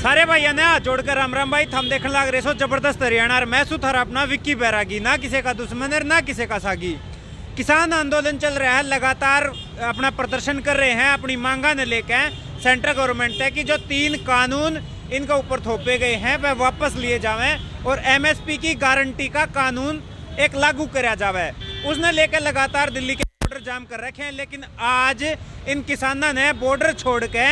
सारे भाइयों ने हाथ जोड़कर राम राम भाई। थम देखने लग रहे सो जबरदस्त हरियाणा और मैं सुथर अपना विक्की बैरागी, ना किसी का दुश्मन है ना किसी का सागी। किसान आंदोलन चल रहा है, लगातार अपना प्रदर्शन कर रहे हैं, अपनी मांगा ने लेकर सेंट्रल गवर्नमेंट है कि जो 3 कानून इनके ऊपर थोपे गए हैं वह वापस लिए जावें और एमएसपी की गारंटी का कानून एक लागू कराया जावे। उसने लेकर लगातार दिल्ली के बॉर्डर जाम कर रखे हैं। लेकिन आज इन किसानों ने बॉर्डर छोड़ के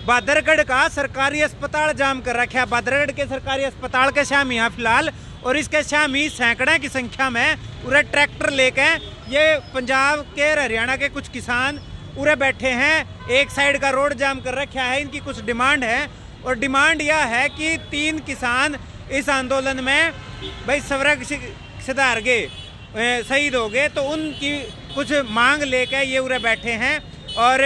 बादरगढ़ का सरकारी अस्पताल जाम कर रखा है। बादरगढ़ के सरकारी अस्पताल के शाम यहाँ फिलहाल और इसके शाम ही सैकड़ों की संख्या में पूरे ट्रैक्टर लेके ये पंजाब के हरियाणा के कुछ किसान पूरे बैठे हैं। एक साइड का रोड जाम कर रखा है। इनकी कुछ डिमांड है और डिमांड यह है कि 3 किसान इस आंदोलन में भाई स्वर्ग सिधार गए, शहीद हो गए, तो उनकी कुछ मांग लेके ये उरे बैठे हैं और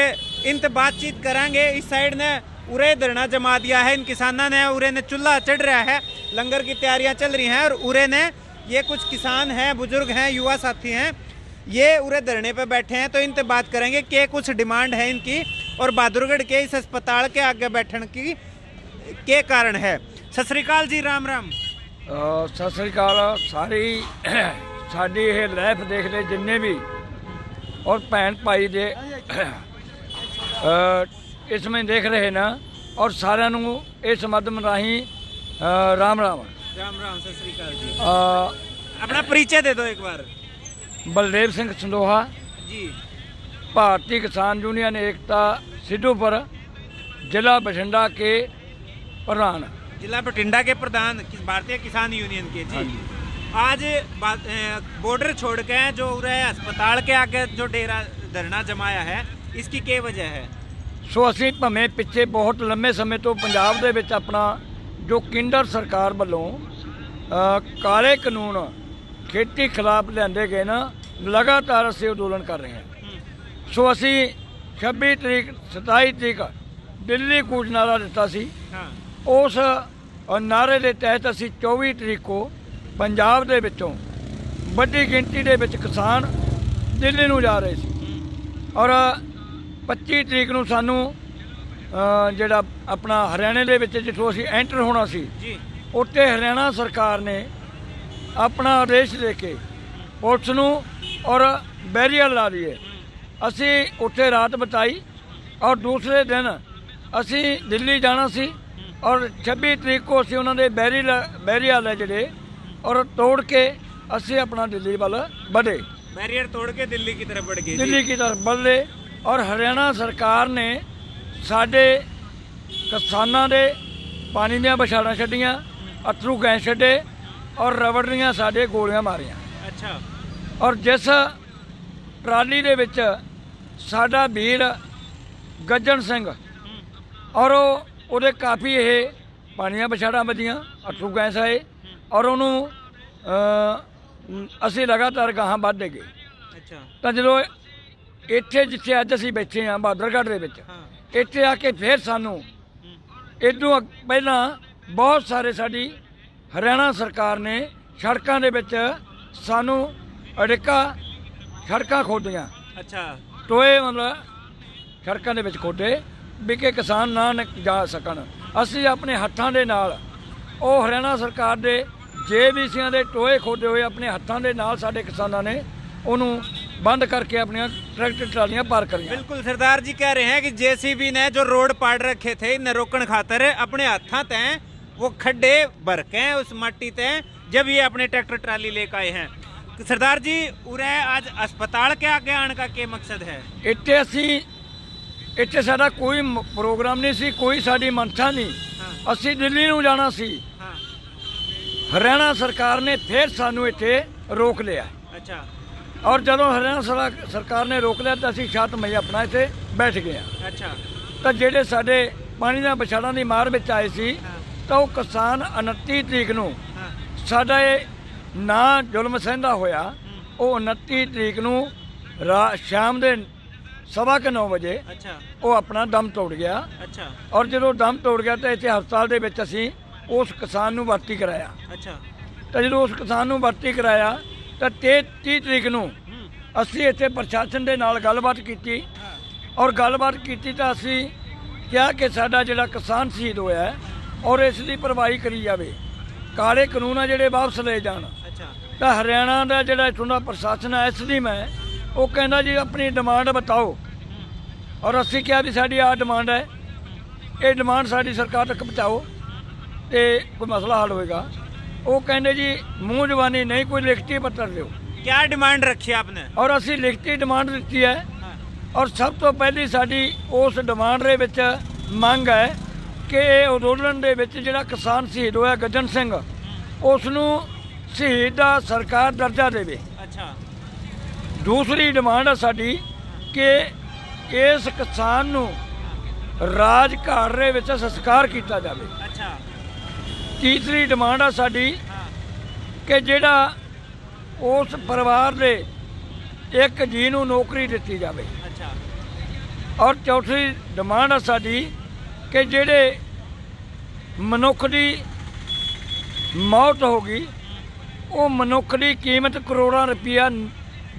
इनसे बातचीत करांगे। इस साइड ने उरे धरना जमा दिया है इन किसानों ने। उरे ने चूल्हा चढ़ रहा है, लंगर की तैयारियां चल रही हैं और उरे ने ये कुछ किसान हैं, बुजुर्ग हैं, युवा साथी हैं, ये उरे धरने पे बैठे हैं। तो इनसे बात करेंगे कि कुछ डिमांड है इनकी और बहादुरगढ़ के इस अस्पताल के आगे बैठने की क्या कारण है। सत श्री अकाल जी, राम राम। सत श्री अकाल सारी साडी ये लाइफ देखते जिन्ने भी और भैन भाई दे इसमें देख रहे ना और साਰਿਆਂ ਨੂੰ इस माध्यम राही राम राम। राम राम, सत श्री अकाल जी। अपना परिचय दे दो एक बार। बलदेव सिंह संदोहा जी, भारतीय किसान यूनियन एकता सिद्धूपुर, जिला बठिंडा के प्रधान। जिला बठिंडा के प्रधान भारतीय किसान यूनियन के जी। आज बॉर्डर छोड़ के जो उरे अस्पताल के आगे जो डेरा धरना जमाया है, इसकी क्या वजह है? सो असी भावें पिछे बहुत लंबे समय तो पंजाब दे विच अपना जो केंद्र सरकार वालों काले कानून खेती खिलाफ लिआंदे गए ना, लगातार असी अंदोलन कर रहे हैं। सो असी 26 तरीक 27 तरीक दिल्ली कूच नारा दिता सी। उस नारे के तहत असी 24 तरीक को पंजाब दे विचों बड़ी गिनती दे विच किसान दिल्ली नूं जा रहे सी और 25 तरीक नूं सानू जिहड़ा अपना हरियाणे दे विच जिथों असीं एंटर होना सी, उत्थे हरियाणा सरकार ने अपना आदेश दे के पुलिस नूं और बैरियर ला दिए। असी उत्थे रात बिताई और दूसरे दिन असी दिल्ली जाना सी और 26 तरीक को असी उन्हां दे बैरियर जिहड़े और तोड़ के असी अपना दिल्ली वाल बढ़े। बैरियर तोड़ के दिल्ली की तरफ बढ़ गए। दिल्ली की तरफ बढ़े और हरियाणा सरकार ने साडे किसानां दे पानी दियां बछाड़ां छड्डियां, अथरू गैस छड्डे और रबड़ दियां साडे गोलियां मारियां। अच्छा। और जिस ट्राली दे विच साडा वीर गज्जन सिंह और ਉਹਦੇ काफ़ी ये पानी ਦੀਆਂ बछाड़ां ਵੱਜੀਆਂ, अथरू गैस आए और ਉਹਨੂੰ ਅਸੀਂ लगातार ਗਾਹਾਂ ਵੱਧਦੇ ਗਏ। अच्छा। ਤਾਂ ਜਦੋਂ ਇੱਥੇ ਜਿੱਥੇ ਅੱਜ ਅਸੀਂ ਬੈਠੇ ਹਾਂ ਬਹਾਦਰਗੜ੍ਹ ਦੇ ਵਿੱਚ, ਇੱਥੇ ਆ ਕੇ ਫਿਰ ਸਾਨੂੰ ਇਦੋਂ ਪਹਿਲਾਂ ਬਹੁਤ ਸਾਰੇ ਸਾਡੀ ਹਰਿਆਣਾ ਸਰਕਾਰ ਨੇ ਸੜਕਾਂ ਦੇ ਵਿੱਚ ਸਾਨੂੰ ਅੜਿੱਕਾ ਸੜਕਾਂ ਖੋਦੀਆਂ। अच्छा। ਟੋਏ ਮਤਲਬ ਸੜਕਾਂ ਦੇ ਵਿੱਚ ਖੋਦੇ ਵੀ ਕਿ ਕਿਸਾਨ ਨਾ ਜਾ ਸਕਣ। ਅਸੀਂ ਆਪਣੇ ਹੱਥਾਂ ਦੇ ਨਾਲ ਉਹ ਹਰਿਆਣਾ ਸਰਕਾਰ ਦੇ JBCਆਂ ਦੇ ਟੋਏ ਖੋਦੇ ਹੋਏ ਆਪਣੇ ਹੱਥਾਂ ਦੇ ਨਾਲ ਸਾਡੇ ਕਿਸਾਨਾਂ ਨੇ ਉਹਨੂੰ बंद करके अपनी ट्रैक्टर ट्रालियां पार करी। बिल्कुल सरदार जी कह रहे हैं कि JCB ने जो रोड पाड़ रखे थे इन्हें रोकन खातर अपने हाथा तय वो खड्डे भर के उस मट्टी तय जब ये अपने ट्रैक्टर ट्राली लेकर आए हैं। तो सरदार जी उरे आज अस्पताल के आगे आने का क्या मकसद है? इतने असी इतने साडा कोई प्रोग्राम नहीं सी, कोई साडी मनसा नहीं। असी दिल्ली नूं जाना सी। हरियाणा सरकार ने फिर सानू इत्थे रोक लिया। अच्छा। और जदों हरियाणा सरकार ने रोक लिया तो असी शांतमई अपना इत्थे बैठ गए। अच्छा। तो जिहड़े साडे पानी दा बछाड़ां दी मार विच आए सी तो किसान 29 तरीक नूं साडा ना जुल्म सहंदा होया, वो 29 तरीक नूं शाम दे 9:15 बजे वो अपना दम तोड़ गया। अच्छा। और जो दम तोड़ गया तो इत्थे हस्पताल दे विच असीं उस किसान नूं भर्ती कराया। अच्छा। तो जो उस किसान नूं भर्ती कराया तो 30 तरीक नूं असीं इत्थे प्रशासन दे नाल गलबात कीती और गलबात कीती तो असीं क्या कि साडा जिहड़ा किसान शहीद होया ਔਰ ਇਸ ਦੀ ਭਰਵਾਈ ਕਰੀ ਜਾਵੇ। ਕਾਲੇ ਕਾਨੂੰਨ ਆ ਜਿਹੜੇ ਵਾਪਸ ਲਏ ਜਾਣ। अच्छा ਤਾਂ ਹਰਿਆਣਾ ਦਾ ਜਿਹੜਾ ਇੱਥੋਂ ਦਾ ਪ੍ਰਸ਼ਾਸਨ ਹੈ ਐਸਡੀਐਮ ਹੈ, ਉਹ ਕਹਿੰਦਾ ਜੀ ਆਪਣੀ ਡਿਮਾਂਡ ਬਤਾਓ। ਔਰ ਅਸੀਂ ਕਿਹਾ ਵੀ ਸਾਡੀ ਆਹ ਡਿਮਾਂਡ ਹੈ, ਇਹ ਡਿਮਾਂਡ ਸਾਡੀ ਸਰਕਾਰ ਤੱਕ ਪਹੁੰਚਾਓ ਤੇ ਕੋਈ ਮਸਲਾ ਹੱਲ ਹੋਏਗਾ। ਉਹ ਕਹਿੰਦੇ ਜੀ ਮੂੰਹ ਜ਼ਬਾਨੀ ਨਹੀਂ, ਕੋਈ ਲਿਖਤੀ ਪੱਤਰ ਦਿਓ। क्या डिमांड रखी है आपने? ਔਰ ਅਸੀਂ ਲਿਖਤੀ ਡਿਮਾਂਡ ਦਿੱਤੀ ਹੈ। ਔਰ ਸਭ ਤੋਂ ਪਹਿਲੀ ਸਾਡੀ ਉਸ ਡਿਮਾਂਡ ਦੇ ਵਿੱਚ ਮੰਗ ਹੈ ਕਿ ਇਹ ਅੰਦੋਲਨ ਦੇ ਵਿੱਚ ਜਿਹੜਾ ਕਿਸਾਨ ਸ਼ਹੀਦ ਹੋਇਆ ਗੱਜਣ ਸਿੰਘ, ਉਸ ਨੂੰ ਸ਼ਹੀਦ ਦਾ ਸਰਕਾਰ ਦਰਜਾ ਦੇਵੇ। अच्छा ਦੂਸਰੀ ਡਿਮਾਂਡ ਹੈ ਸਾਡੀ ਕਿ ਇਸ ਕਿਸਾਨ ਨੂੰ ਰਾਜ ਘਾਟ ਦੇ ਵਿੱਚ ਸੰਸਕਾਰ ਕੀਤਾ ਜਾਵੇ। अच्छा ਤੀਸਰੀ ਡਿਮਾਂਡ ਹੈ ਸਾਡੀ ਕਿ ਜਿਹੜਾ ਉਸ ਪਰਿਵਾਰ ਦੇ ਇੱਕ ਜੀ ਨੂੰ ਨੌਕਰੀ ਦਿੱਤੀ ਜਾਵੇ। अच्छा ਔਰ ਚੌਥੀ ਡਿਮਾਂਡ ਹੈ ਸਾਡੀ ਕਿ ਜਿਹੜੇ ਮਨੁੱਖ ਦੀ ਮੌਤ ਹੋ ਗਈ, ਉਹ ਮਨੁੱਖ ਦੀ ਕੀਮਤ ਕਰੋੜਾਂ ਰੁਪਈਆ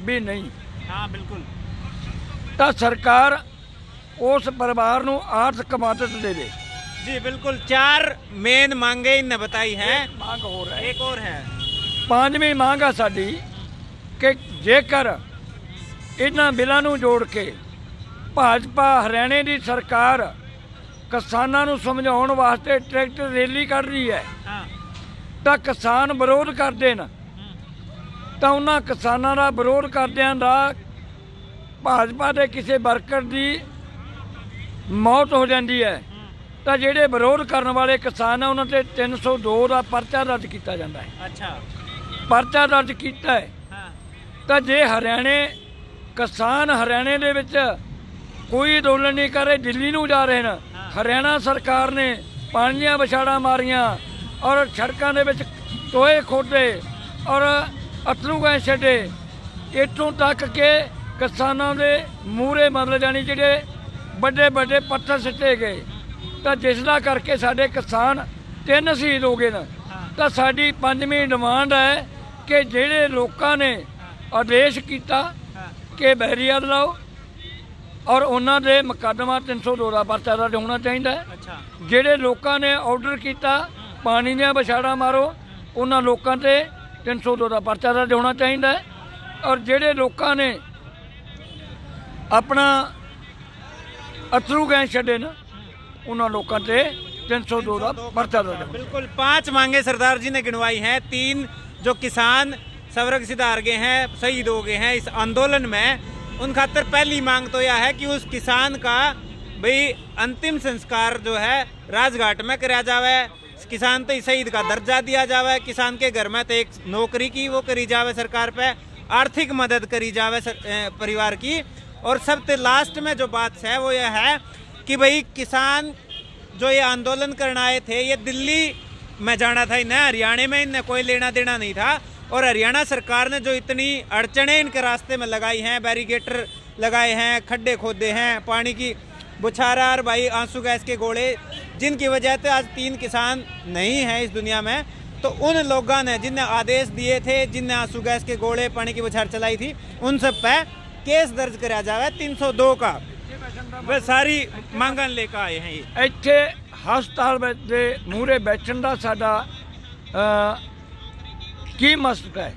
ਵੀ ਨਹੀਂ, हाँ बिल्कुल। ਤਾਂ ਸਰਕਾਰ ਉਸ ਪਰਿਵਾਰ ਨੂੰ ਆਰਥਿਕ ਮਦਦ ਦੇਵੇ। जी बिल्कुल, 4 मेन मांगे इनने बताई है। ਮੰਗ ਹੋ ਰਿਹਾ ਹੈ। एक और है। ਪੰਜਵੀਂ ਮੰਗ ਆ ਸਾਡੀ ਕਿ ਜੇਕਰ ਇਹਨਾਂ ਬਿੱਲਾਂ ਨੂੰ ਜੋੜ ਕੇ ਭਾਜਪਾ ਹਰਿਆਣੇ ਦੀ ਸਰਕਾਰ ਕਿਸਾਨਾਂ ਨੂੰ ਸਮਝਾਉਣ ਵਾਸਤੇ ਟਰੈਕਟਰ ਰੈਲੀ ਕੱਢ ਰਹੀ ਹੈ, हाँ ਤਾਂ ਕਿਸਾਨ ਵਿਰੋਧ ਕਰਦੇ ਨੇ, ਤਾਂ ਉਹਨਾਂ ਕਿਸਾਨਾਂ ਦਾ ਵਿਰੋਧ ਕਰਦਿਆਂ ਦਾ ਭਾਜਪਾ ਦੇ ਕਿਸੇ ਵਰਕਰ ਦੀ ਮੌਤ ਹੋ ਜਾਂਦੀ ਹੈ, ਤਾਂ ਜਿਹੜੇ ਵਿਰੋਧ ਕਰਨ ਵਾਲੇ ਕਿਸਾਨ ਆ ਉਹਨਾਂ ਤੇ 302 ਦਾ ਪਰਚਾ ਦਰਜ ਕੀਤਾ ਜਾਂਦਾ ਹੈ। अच्छा ਪਰਚਾ ਦਰਜ ਕੀਤਾ ਹੈ। हाँ ਤਾਂ ਜੇ ਕਿਸਾਨ ਹਰਿਆਣੇ ਦੇ ਵਿੱਚ ਕੋਈ ਅੰਦੋਲਨ ਨਹੀਂ ਕਰ ਰਹੇ, ਦਿੱਲੀ ਨੂੰ ਜਾ ਰਹੇ ਨੇ, ਹਰਿਆਣਾ ਸਰਕਾਰ ਨੇ ਪਾਣੀਆਂ ਵਿਛਾੜਾਂ ਮਾਰੀਆਂ ਔਰ ਸੜਕਾਂ ਦੇ ਵਿੱਚ ਟੋਏ ਖੋਦੇ ਔਰ ਅਥਰੂ ਗੈਸ ਛੱਡੇ, ਇੱਥੋਂ ਤੱਕ ਕਿ ਕਿਸਾਨਾਂ ਦੇ ਮੂਹਰੇ ਮਤਲਬ ਜਾਣੀ ਜਿਹੜੇ ਵੱਡੇ ਵੱਡੇ ਪੱਥਰ ਸਿੱਟੇ ਗਏ, ਤਾਂ ਜਿਸ ਦਾ ਕਰਕੇ ਸਾਡੇ ਕਿਸਾਨ 3 ਸ਼ਹੀਦ ਹੋ ਗਏ ਨੇ। ਤਾਂ ਸਾਡੀ ਪੰਜਵੀਂ ਡਿਮਾਂਡ ਹੈ ਕਿ ਜਿਹੜੇ ਲੋਕਾਂ ਨੇ ਆਦੇਸ਼ ਕੀਤਾ ਕਿ ਬੈਰੀਅਰ ਲਾਓ ਔਰ ਉਹਨਾਂ ਦੇ ਮੁਕੱਦਮਾ 302 ਦਾ ਪਰਚਾ ਦਰਜ ਹੋਣਾ ਚਾਹੀਦਾ ਹੈ। अच्छा ਜਿਹੜੇ ਲੋਕਾਂ ਨੇ ਆਰਡਰ ਕੀਤਾ ਪਾਣੀ ਦੀਆਂ ਵਿਛਾੜਾਂ ਮਾਰੋ, ਉਹਨਾਂ ਲੋਕਾਂ ਤੇ 302 ਦਾ ਪਰਚਾ ਦਰਜ ਹੋਣਾ ਚਾਹੀਦਾ ਹੈ। ਔਰ ਜਿਹੜੇ ਲੋਕਾਂ ਨੇ ਆਪਣਾ ਅਥਰੂ ਗੈਸ ਛੱਡੇ ਨੇ, ਉਹਨਾਂ ਲੋਕਾਂ ਤੇ 302 ਦਾ ਪਰਚਾ ਦਰਜ ਹੋਣਾ। बिल्कुल 5 मांगे सरदार जी ने गिनवाई हैं। 3 जो किसान सवरग सिधार गए हैं, शहीद हो गए हैं इस आंदोलन में, उन खातर पहली मांग तो यह है कि उस किसान का भाई अंतिम संस्कार जो है राजघाट में कराया जावे, किसान तो शहीद का दर्जा दिया जावे, किसान के घर में तो एक नौकरी की वो करी जावे, सरकार पे आर्थिक मदद करी जावे परिवार की। और सबसे लास्ट में जो बात है वो यह है कि भाई किसान जो ये आंदोलन करने आए थे, ये दिल्ली में जाना था इन्हें, हरियाणा में इन्हें कोई लेना देना नहीं था। और हरियाणा सरकार ने जो इतनी अड़चनें इनके रास्ते में लगाई हैं, बैरिकेटर लगाए हैं, खड्डे खोदे हैं, पानी की बुछारार भाई आंसू गैस के गोले, जिनकी वजह से आज 3 किसान नहीं हैं इस दुनिया में, तो उन लोगों ने जिनने आदेश दिए थे, जिनने आंसू गैस के गोले पानी की बुछार चलाई थी, उन सब पे केस दर्ज कराया जावे 302 का। वे सारी मांगन लेकर आए हैं। ये ਇੱਥੇ ਹਸਪਤਾਲ ਵਿੱਚ ਦੇ ਮੂਹਰੇ ਬੈਠਣ ਦਾ ਸਾਡਾ ਕੀ ਮਕਸਦ ਹੈ,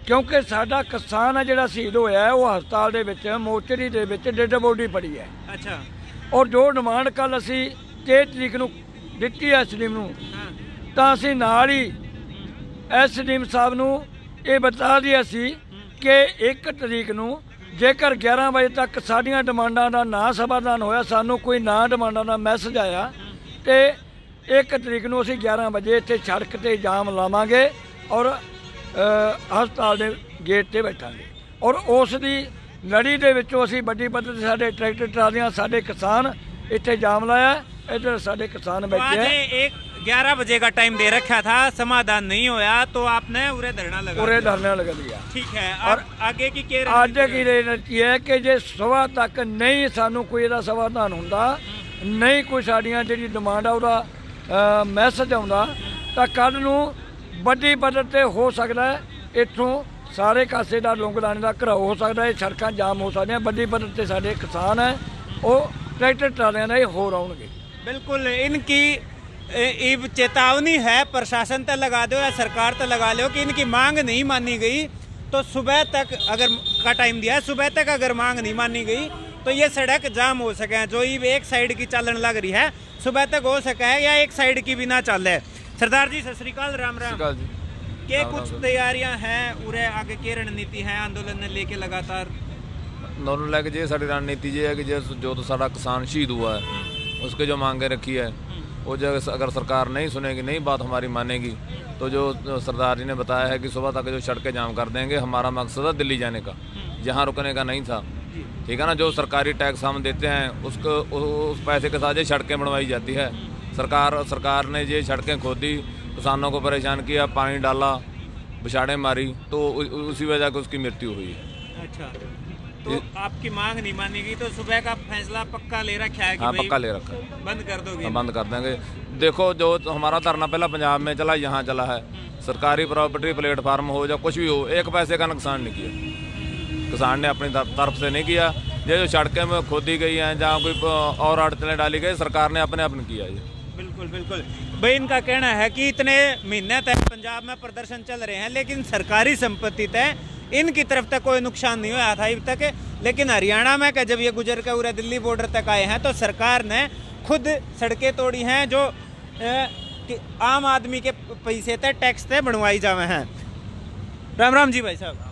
ਕਿਉਂਕਿ ਸਾਡਾ ਕਿਸਾਨ ਹੈ ਜਿਹੜਾ ਸ਼ਹੀਦ ਹੋਇਆ ਹੈ, ਉਹ ਹਸਪਤਾਲ ਦੇ ਵਿੱਚ ਮੋਚਰੀ ਦੇ ਵਿੱਚ ਡੈਡ ਬੋਡੀ ਪੜੀ ਹੈ। अच्छा ਔਰ ਜੋ ਡਿਮਾਂਡ ਕੱਲ ਅਸੀਂ 23 ਤਰੀਕ ਨੂੰ ਦਿੱਤੀ ਐਸਡੀਐਮ ਨੂੰ, ਤਾਂ ਅਸੀਂ ਨਾਲ ਹੀ ਐਸਡੀਐਮ ਸਾਹਿਬ ਨੂੰ ਇਹ ਬਤਾ ਦਿਆ ਸੀ ਕਿ 1 ਤਰੀਕ ਨੂੰ ਜੇਕਰ 11 ਵਜੇ ਤੱਕ ਸਾਡੀਆਂ ਡਿਮਾਂਡਾਂ ਦਾ ਨਾ ਸਮਾਧਾਨ ਹੋਇਆ, ਸਾਨੂੰ ਕੋਈ ਨਾ ਡਿਮਾਂਡਾਂ ਦਾ ਮੈਸੇਜ ਆਇਆ, ਤੇ 1 ਤਰੀਕ ਨੂੰ ਅਸੀਂ 11 ਵਜੇ ਇੱਥੇ ਸੜਕ ਤੇ ਜਾਮ ਲਾਵਾਂਗੇ ਔਰ ਹਸਪਤਾਲ ਦੇ ਗੇਟ ਤੇ ਬੈਠਾਂਗੇ। ਔਰ ਉਸ ਦੀ ਲੜੀ ਦੇ ਵਿੱਚੋਂ ਅਸੀਂ ਵੱਡੀ ਪੱਧਰ ਤੇ ਸਾਡੇ ਟਰੈਕਟਰ ਟਰਾਲੀਆਂ, ਸਾਡੇ किसान ਇੱਥੇ ਜਾਮ ਲਾਇਆ, ਇੱਧਰ ਸਾਡੇ किसान तो बैठे आज हैं। एक 11 बजे का टाइम दे रखा था, समाधान नहीं होया तो आपने उरे धरना लगा पूरे दिया। धरने लगा दिया। ठीक है। और और आगे की के ਅੱਜ ਕੀ ਰਣਨੀਤੀ ਹੈ ਕਿ ਜੇ ਸਵੇਰ ਤੱਕ ਨਹੀਂ ਸਾਨੂੰ ਕੋਈ ਇਹਦਾ ਸਮਾਧਾਨ ਹੁੰਦਾ, ਨਹੀਂ ਕੋਈ ਸਾਡੀਆਂ ਜਿਹੜੀ ਡਿਮਾਂਡ ਆ ਉਹਦਾ ਮੈਸੇਜ ਆਉਂਦਾ, ਤਾਂ ਕੱਲ੍ਹ ਨੂੰ ਵੱਡੀ ਪੱਧਰ ਤੇ ਹੋ ਸਕਦਾ ਹੈ ਇੱਥੋਂ ਸਾਰੇ ਕਾਸੇ ਦਾ ਲੰਘ-ਲਾਣੇ ਦਾ ਘਰਾਓ ਹੋ ਸਕਦਾ ਹੈ, ਸੜਕਾਂ ਜਾਮ ਹੋ ਸਕਦੀਆਂ। ਵੱਡੀ ਪੱਧਰ ਤੇ ਸਾਡੇ ਕਿਸਾਨ ਹੈ, ਉਹ ਟਰੈਕਟਰ ਟਰਾਲਿਆਂ ਦਾ ਹੀ ਹੋਰ ਆਉਣਗੇ। बिल्कुल इनकी इब चेतावनी है प्रशासन तक लगा दो या सरकार तक लगा लो कि इनकी मांग नहीं मानी गई तो सुबह तक अगर का टाइम दिया है, सुबह तक अगर मांग नहीं मानी गई तो ये सड़क जाम हो सके। जो इब एक साइड की चालन लग रही है सुबह तक हो सका है या एक साइड की भी ना चले। सरदार जी सत श्री अकाल, राम राम जी। के कुछ तैयारियां हैं उरे आगे की रणनीति है आंदोलन ने लेके लगातार? दोनों लेके जी साड़ी रणनीति ये है कि जो तो सारा किसान शहीद हुआ है उसके जो मांगे रखी है वो जो अगर सरकार नहीं सुनेगी, नहीं बात हमारी मानेगी तो जो सरदार जी ने बताया है कि सुबह तक जो सड़कें जाम कर देंगे। हमारा मकसद है दिल्ली जाने का, जहाँ रुकने का नहीं था। ठीक है ना, जो सरकारी टैक्स हम देते हैं उसको उस पैसे के साथ ये सड़कें बनवाई जाती है। सरकार ने ये सड़कें खोदी, किसानों को परेशान किया, पानी डाला, बिछाड़े मारी, तो उसी वजह से उसकी मृत्यु हुई। अच्छा, तो आपकी मांग नहीं मानेगी तो सुबह का फैसला पक्का ले रखा है कि हाँ, भाई पक्का ले रखा है, बंद कर दोगे? बंद कर देंगे। देखो जो हमारा धरना पहला पंजाब में चला, यहाँ चला है। सरकारी प्रॉपर्टी प्लेटफार्म हो या कुछ भी हो, एक पैसे का नुकसान नहीं किया किसान ने अपनी तरफ से नहीं किया। ये जो सड़कें में खोदी गई हैं, जहाँ कोई और अड़चनें डाली गई, सरकार ने अपने किया ये। बिल्कुल बिल्कुल भाई, इनका कहना है कि इतने महीने तक पंजाब में प्रदर्शन चल रहे हैं लेकिन सरकारी संपत्ति तय इनकी तरफ तक कोई नुकसान नहीं हुआ था अब तक। लेकिन हरियाणा में जब ये गुजर कर पूरे दिल्ली बॉर्डर तक आए हैं तो सरकार ने खुद सड़कें तोड़ी हैं जो आम आदमी के पैसे तय टैक्स तय बनवाई जावे हैं। राम राम जी भाई साहब,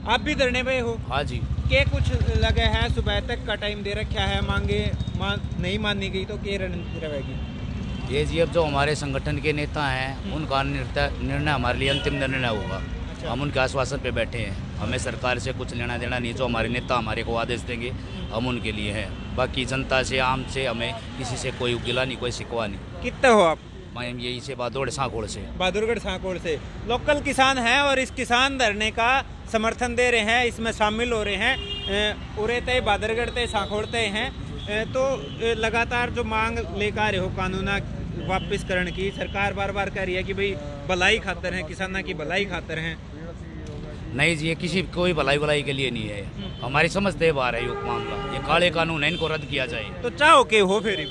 आप भी धरने पे हो? हाँ जी। के कुछ लगे हैं, सुबह तक का टाइम दे रखा है, मांगे नहीं मानी गई तो क्या रणनीति रहेगी? ये जी अब जो हमारे संगठन के नेता हैं उनका निर्णय हमारे लिए अंतिम निर्णय होगा। हम उनके आश्वासन पे बैठे हैं, हमें सरकार से कुछ लेना देना नहीं। जो हमारे नेता हमारे को आदेश देंगे हम उनके लिए हैं। बाकी जनता से, आम से हमें किसी से कोई गिला नहीं, कोई शिकवा नहीं। कितने हो आप? मैं यही से बहादुरगढ़ सांकोड़ से। बहादुरगढ़ सांकोड़ से लोकल किसान हैं और इस किसान धरने का समर्थन दे रहे हैं, इसमें शामिल हो रहे हैं। उरे तय बहादुरगढ़ तय सांकोड़ तय हैं। तो लगातार जो मांग लेकर आ रहे हो कानून वापस करने की, सरकार बार बार कह रही है कि भाई भलाई खातर है, किसाना की भलाई खातर है। नहीं जी, ये किसी कोई भलाई के लिए नहीं है। हमारी समझ दे बाहर है ये मामला, ये काले कानून है, इनको रद्द किया जाए। तो चाहो के हो फिर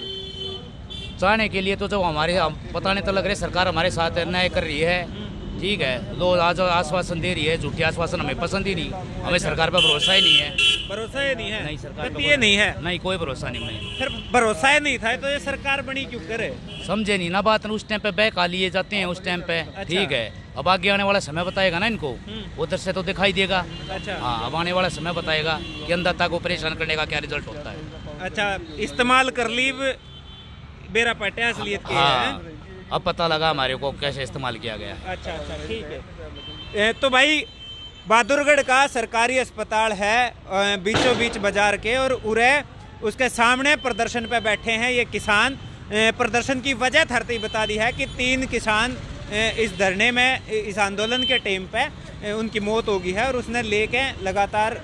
चाहने के लिए तो जो हमारे पता नहीं तो लग रहा है सरकार हमारे साथ न्याय कर रही है। ठीक है, लोग आज आश्वासन दे रही है, झूठी आश्वासन हमें पसंद ही नहीं। हमें सरकार पर भरोसा ही नहीं है। भरोसा ही नहीं है? नहीं, सरकार तो ये नहीं है? नहीं, कोई भरोसा नहीं। फिर भरोसा ही नहीं था तो ये सरकार बनी क्यों करे? समझे नहीं ना बात। उस टाइम पे बहका लिए जाते हैं उस टाइम पे। अच्छा। ठीक है, अब आगे आने वाला समय बताएगा ना इनको, उधर से तो दिखाई देगा। अच्छा। हाँ, अब आने वाला समय बताएगा कि अंधता को परेशान करने का क्या रिजल्ट होता है। अच्छा, इस्तेमाल कर ली बेरा पट्या असलियत के हाँ, है? अब पता लगा हमारे को कैसे इस्तेमाल किया गया। अच्छा, ठीक है। तो भाई बहादुरगढ़ का सरकारी अस्पताल है बीचों बीच बाजार के, और उरे उसके सामने प्रदर्शन पे बैठे हैं ये किसान। प्रदर्शन की वजह धरती बता दी है कि 3 किसान इस धरने में, इस आंदोलन के टाइम पे उनकी मौत हो गई है और उसने लेके लगातार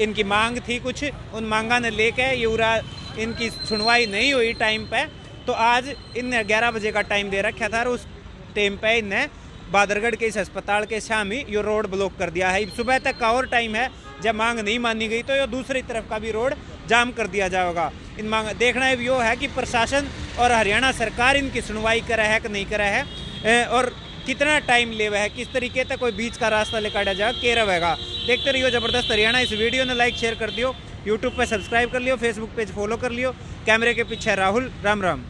इनकी मांग थी कुछ, उन मांगा ने लेके ये उरा इनकी सुनवाई नहीं हुई टाइम पे। तो आज इन 11 बजे का टाइम दे रखा था और उस टाइम पे इनने बहादुरगढ़ के इस अस्पताल के सामने ये रोड ब्लॉक कर दिया है। सुबह तक का और टाइम है, जब मांग नहीं मानी गई तो ये दूसरी तरफ का भी रोड जाम कर दिया जाएगा। इन मांग देखना यो है कि प्रशासन और हरियाणा सरकार इनकी सुनवाई करे है कि नहीं करे है, और कितना टाइम ले है, किस तरीके तक कोई बीच का रास्ता लेकर जाएगा, के रहेगा। देखते रहिए ज़बरदस्त हरियाणा। इस वीडियो ने लाइक शेयर कर दियो, यूट्यूब पे सब्सक्राइब कर लियो, फेसबुक पेज फॉलो कर लियो। कैमरे के पीछे राहुल, राम राम।